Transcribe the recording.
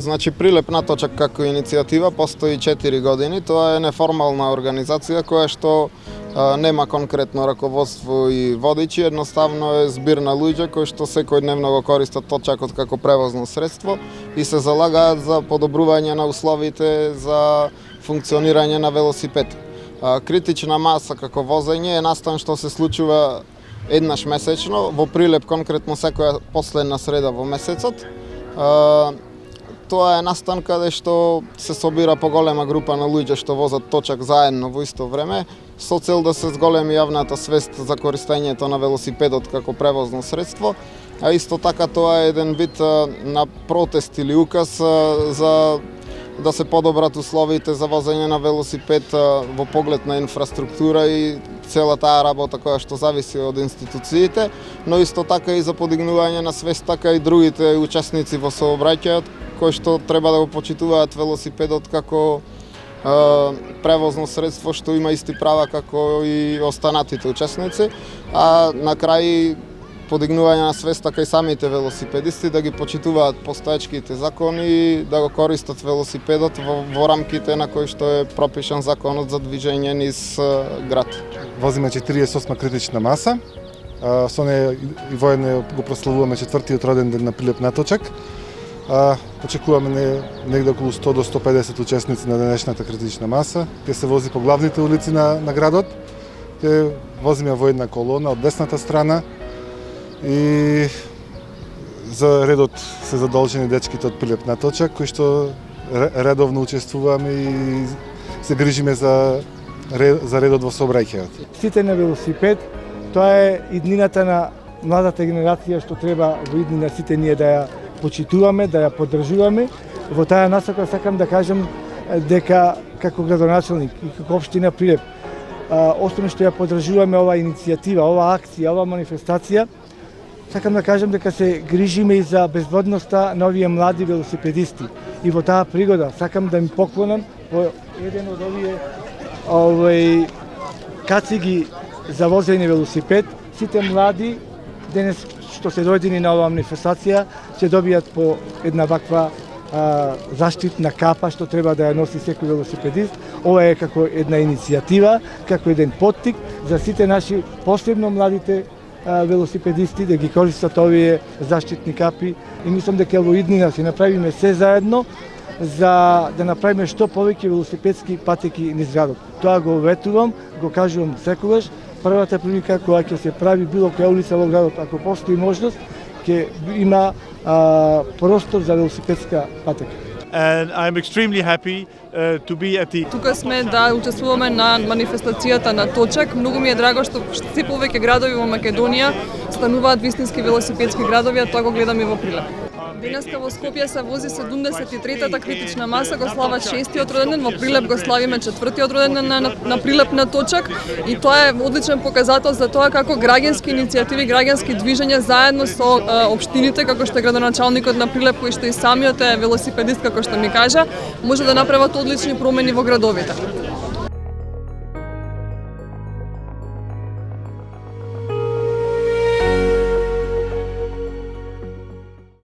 Значи Прилеп на точак како иницијатива постои 4 години. Тоа е неформална организација која што нема конкретно раководство и водичи, едноставно е збир на луѓе кои што секојдневно го користат точакот како превозно средство и се залагаат за подобрување на условите за функционирање на велосипед. Критична маса како возење е настан што се случува еднаш месечно, во Прилеп конкретно секоја последна среда во месецот. Тоа е настан каде што се собира поголема група на луѓе што возат точак заедно во исто време, со цел да се зголеми јавната свест за користењето на велосипедот како превозно средство, а исто така тоа е еден вид на протест или указ за да се подобрат условите за возење на велосипед во поглед на инфраструктура и цела таа работа која што зависи од институциите, но исто така и за подигнување на свест, така и другите учесници во сообраќајот кои што треба да го почитуваат велосипедот како превозно средство што има исти права како и останатите учесници, а на крај подигнување на свест така и самите велосипедисти да ги почитуваат постоечките закони и да го користат велосипедот во рамките на кои што е пропишан законот за движење низ град. Возиме 48 критична маса, со неја и воедно го прославуваме 4-тиот роден ден на Прилеп на точак. Очекуваме негде околу 100 до 150 учесници на денешната критична маса. Ќе се вози по главните улици на градот. Ќе возиме во една колона од десната страна и за редот се задолжени дечките од Прилеп на точак, кои што редовно учествуваме и се грижиме за редот во сообраќајот. Сите на велосипед, тоа е иднината на младата генерација што треба во иднина сите ние да ја почитуваме, да ја поддржуваме. Во таа насока сакам да кажам дека како градоначелник и како општина Прилеп, освен што ја поддржуваме оваа иницијатива, оваа акција, оваа манифестација, сакам да кажам дека се грижиме и за безбедноста на овие млади велосипедисти. И во таа пригода сакам да им поклонам во еден од овие кациги за возење велосипед. Сите млади денес што се дојдени на оваа манифестација ќе добијат по една ваква заштитна капа што треба да ја носи секој велосипедист. Ова е како една иницијатива, како еден поттик за сите наши, посебно младите велосипедисти да ги користат овие заштитни капи и мислам дека во иднина се направиме се заедно за да направиме што повеќе велосипедски патеки низ градот. Тоа го ветувам, го кажувам секогаш. Првата прилика која ќе се прави било која улица во градот, ако постои можност, ќе има простор за велосипедска патека. And I'm extremely happy to be at the... Тука сме да учествуваме на манифестацијата на Точак. Многу ми е драго што се повеќе градови во Македонија стануваат вистински велосипедски градови, а тоа го гледаме во Прилеп. Денеска во Скопје се вози 73-та критична маса, го слават 6-тиот роден ден, во Прилеп го славиме 4-тиот роден ден на Прилеп на Точак и тоа е одличен показател за тоа како граѓански иницијативи, граѓански движења заедно со општините, како што е градоначалникот на Прилеп, кој што и самиот е велосипедист, како што ми кажа, може да направат одлични промени во градовите.